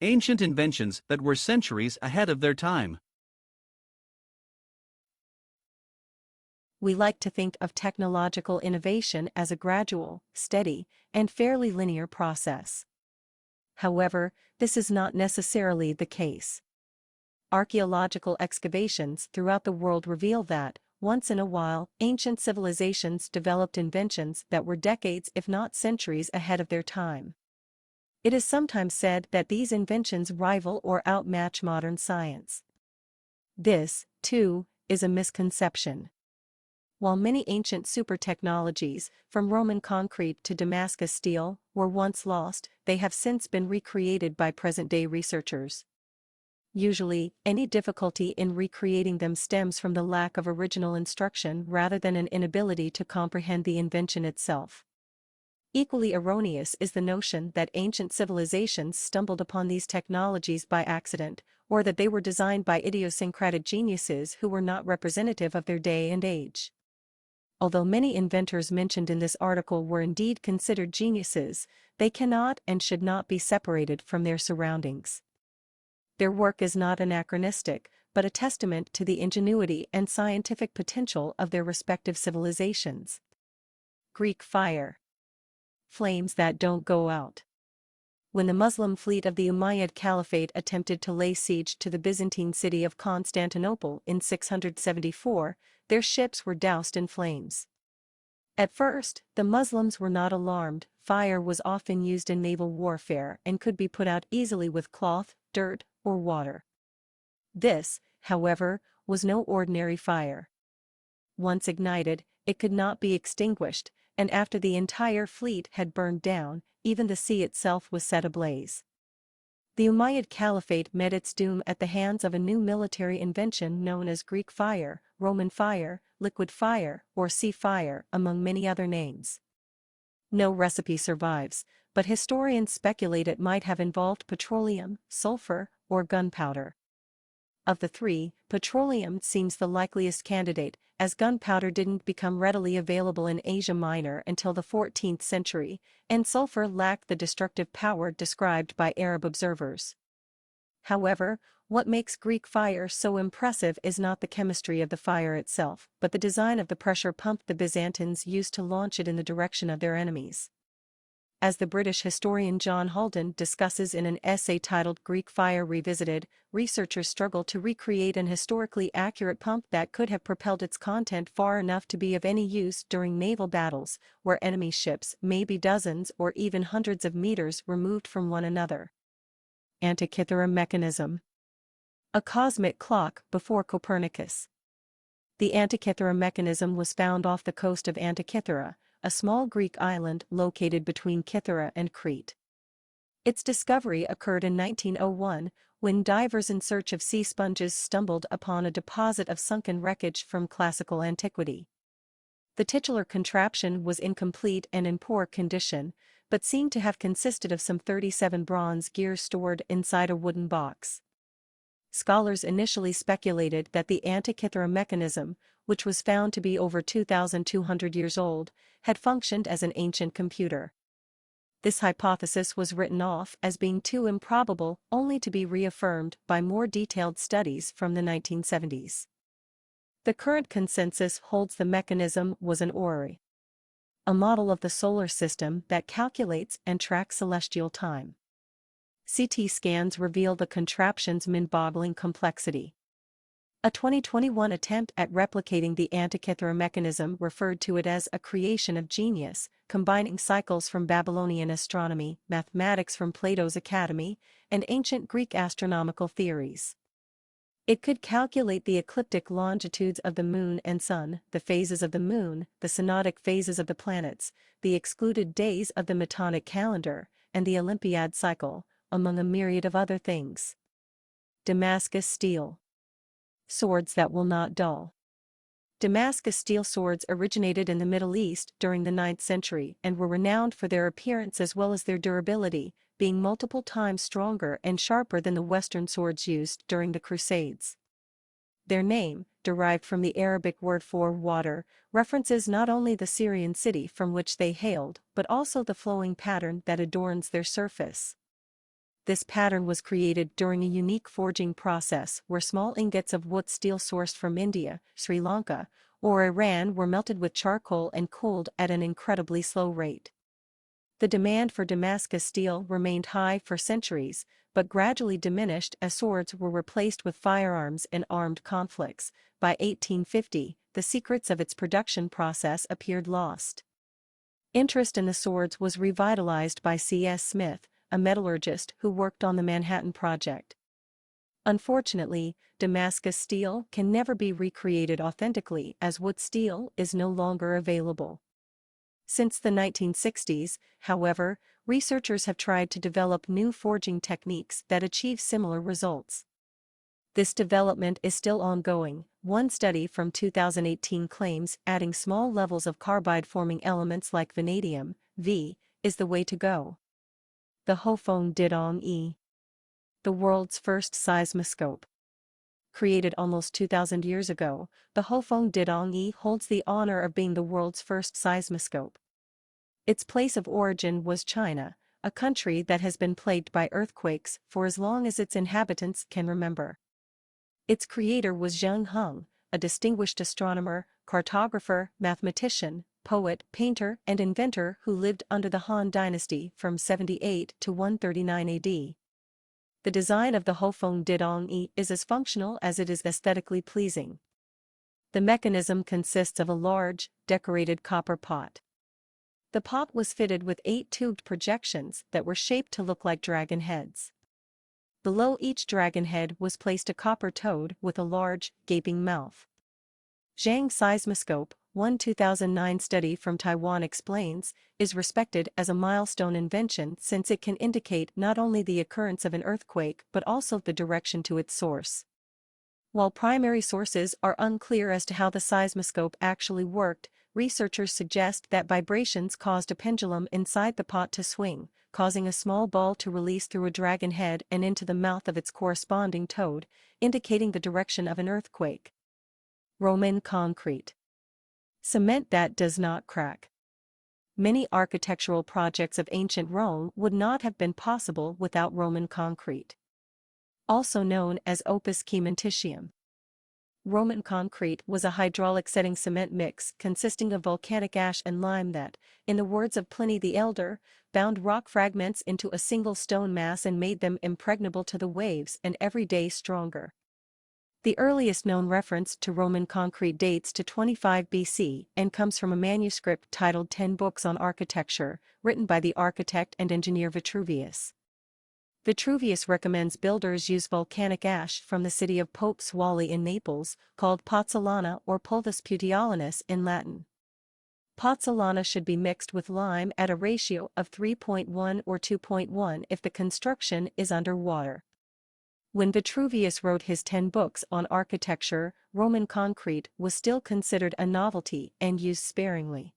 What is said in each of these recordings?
Ancient inventions that were centuries ahead of their time. We like to think of technological innovation as a gradual, steady, and fairly linear process. However, this is not necessarily the case. Archaeological excavations throughout the world reveal that, once in a while, ancient civilizations developed inventions that were decades if not centuries ahead of their time. It is sometimes said that these inventions rival or outmatch modern science. This, too, is a misconception. While many ancient super technologies, from Roman concrete to Damascus steel, were once lost, they have since been recreated by present-day researchers. Usually, any difficulty in recreating them stems from the lack of original instruction rather than an inability to comprehend the invention itself. Equally erroneous is the notion that ancient civilizations stumbled upon these technologies by accident, or that they were designed by idiosyncratic geniuses who were not representative of their day and age. Although many inventors mentioned in this article were indeed considered geniuses, they cannot and should not be separated from their surroundings. Their work is not anachronistic, but a testament to the ingenuity and scientific potential of their respective civilizations. Greek fire. Flames that don't go out. When the Muslim fleet of the Umayyad Caliphate attempted to lay siege to the Byzantine city of Constantinople in 674, their ships were doused in flames. At first, the Muslims were not alarmed. Fire was often used in naval warfare and could be put out easily with cloth, dirt, or water. This, however, was no ordinary fire. Once ignited, it could not be extinguished, and after the entire fleet had burned down, even the sea itself was set ablaze. The Umayyad Caliphate met its doom at the hands of a new military invention known as Greek fire, Roman fire, liquid fire, or sea fire, among many other names. No recipe survives, but historians speculate it might have involved petroleum, sulfur, or gunpowder. Of the three, petroleum seems the likeliest candidate, as gunpowder didn't become readily available in Asia Minor until the 14th century, and sulfur lacked the destructive power described by Arab observers. However, what makes Greek fire so impressive is not the chemistry of the fire itself, but the design of the pressure pump the Byzantines used to launch it in the direction of their enemies. As the British historian John Haldon discusses in an essay titled Greek Fire Revisited, researchers struggle to recreate an historically accurate pump that could have propelled its content far enough to be of any use during naval battles, where enemy ships may be dozens or even hundreds of meters removed from one another. Antikythera mechanism. A cosmic clock before Copernicus. The Antikythera mechanism was found off the coast of Antikythera, a small Greek island located between Kythera and Crete. Its discovery occurred in 1901, when divers in search of sea sponges stumbled upon a deposit of sunken wreckage from classical antiquity. The titular contraption was incomplete and in poor condition, but seemed to have consisted of some 37 bronze gears stored inside a wooden box. Scholars initially speculated that the Antikythera mechanism, which was found to be over 2,200 years old, had functioned as an ancient computer. This hypothesis was written off as being too improbable, only to be reaffirmed by more detailed studies from the 1970s. The current consensus holds the mechanism was an orrery, a model of the solar system that calculates and tracks celestial time. CT scans reveal the contraption's mind-boggling complexity. A 2021 attempt at replicating the Antikythera mechanism referred to it as a creation of genius, combining cycles from Babylonian astronomy, mathematics from Plato's Academy, and ancient Greek astronomical theories. It could calculate the ecliptic longitudes of the moon and sun, the phases of the moon, the synodic phases of the planets, the excluded days of the Metonic calendar, and the Olympiad cycle, among a myriad of other things. Damascus steel. Swords that will not dull. Damascus steel swords originated in the Middle East during the 9th century and were renowned for their appearance as well as their durability, being multiple times stronger and sharper than the Western swords used during the Crusades. Their name, derived from the Arabic word for water, references not only the Syrian city from which they hailed but also the flowing pattern that adorns their surface. This pattern was created during a unique forging process where small ingots of wood steel sourced from India, Sri Lanka, or Iran were melted with charcoal and cooled at an incredibly slow rate. The demand for Damascus steel remained high for centuries, but gradually diminished as swords were replaced with firearms in armed conflicts. By 1850, the secrets of its production process appeared lost. Interest in the swords was revitalized by C.S. Smith, a metallurgist who worked on the Manhattan Project. Unfortunately, Damascus steel can never be recreated authentically as wood steel is no longer available. Since the 1960s, however, researchers have tried to develop new forging techniques that achieve similar results. This development is still ongoing. One study from 2018 claims adding small levels of carbide-forming elements like vanadium, V, is the way to go. The Hofong Didong E. The world's first seismoscope. Created almost 2,000 years ago, the Hofong Didong E holds the honor of being the world's first seismoscope. Its place of origin was China, a country that has been plagued by earthquakes for as long as its inhabitants can remember. Its creator was Zheng Heng, a distinguished astronomer, cartographer, mathematician, poet, painter, and inventor who lived under the Han Dynasty from 78 to 139 AD. The design of the Hofong Didong E is as functional as it is aesthetically pleasing. The mechanism consists of a large, decorated copper pot. The pot was fitted with 8 tubed projections that were shaped to look like dragon heads. Below each dragon head was placed a copper toad with a large, gaping mouth. Zhang Seismoscope, one 2009 study from Taiwan explains, is respected as a milestone invention since it can indicate not only the occurrence of an earthquake but also the direction to its source. While primary sources are unclear as to how the seismoscope actually worked, researchers suggest that vibrations caused a pendulum inside the pot to swing, causing a small ball to release through a dragon head and into the mouth of its corresponding toad, indicating the direction of an earthquake. Roman concrete. Cement that does not crack. Many architectural projects of ancient Rome would not have been possible without Roman concrete. Also known as opus cementitium. Roman concrete was a hydraulic setting cement mix consisting of volcanic ash and lime that, in the words of Pliny the Elder, bound rock fragments into a single stone mass and made them impregnable to the waves and every day stronger. The earliest known reference to Roman concrete dates to 25 BC and comes from a manuscript titled 10 Books on Architecture, written by the architect and engineer Vitruvius. Vitruvius recommends builders use volcanic ash from the city of Pozzuoli in Naples, called pozzolana or pulvis puteolinus in Latin. Pozzolana should be mixed with lime at a ratio of 3.1 or 2.1 if the construction is underwater. When Vitruvius wrote his 10 books on architecture, Roman concrete was still considered a novelty and used sparingly.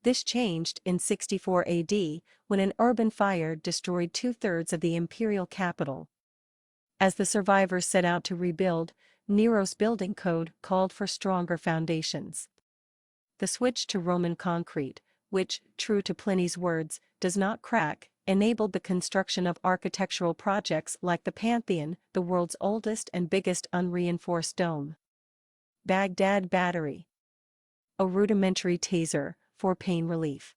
This changed in 64 AD, when an urban fire destroyed 2/3 of the imperial capital. As the survivors set out to rebuild, Nero's building code called for stronger foundations. The switch to Roman concrete, which, true to Pliny's words, does not crack, enabled the construction of architectural projects like the Pantheon, the world's oldest and biggest unreinforced dome. Baghdad Battery. A rudimentary taser for pain relief.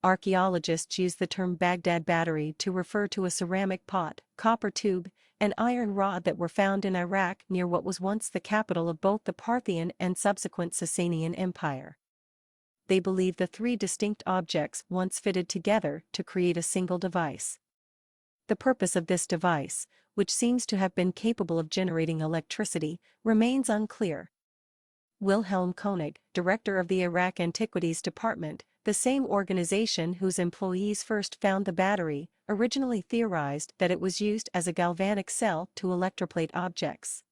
Archaeologists use the term Baghdad Battery to refer to a ceramic pot, copper tube, and iron rod that were found in Iraq near what was once the capital of both the Parthian and subsequent Sasanian Empire. They believe the 3 distinct objects once fitted together to create a single device. The purpose of this device, which seems to have been capable of generating electricity, remains unclear. Wilhelm Koenig, director of the Iraq Antiquities Department, the same organization whose employees first found the battery, originally theorized that it was used as a galvanic cell to electroplate objects.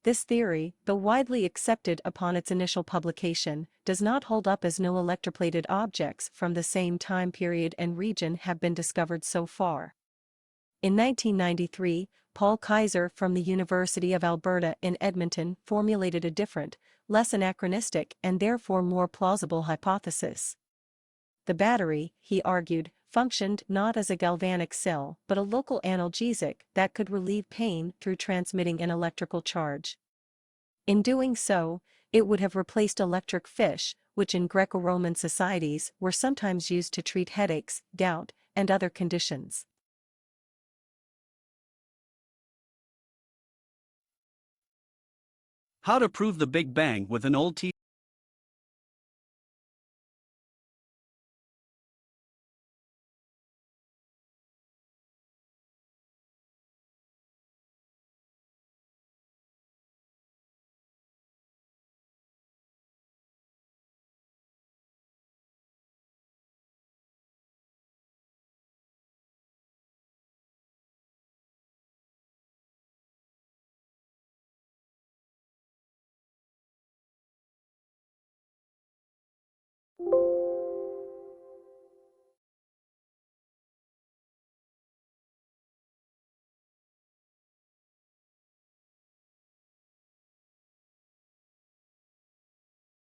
This theory, though widely accepted upon its initial publication, does not hold up as no electroplated objects from the same time period and region have been discovered so far. In 1993, Paul Kaiser from the University of Alberta in Edmonton formulated a different, less anachronistic and therefore more plausible hypothesis. The battery, he argued, functioned not as a galvanic cell but a local analgesic that could relieve pain through transmitting an electrical charge. In doing so, it would have replaced electric fish, which in Greco-Roman societies were sometimes used to treat headaches, gout, and other conditions. How to prove the Big Bang with an old TV.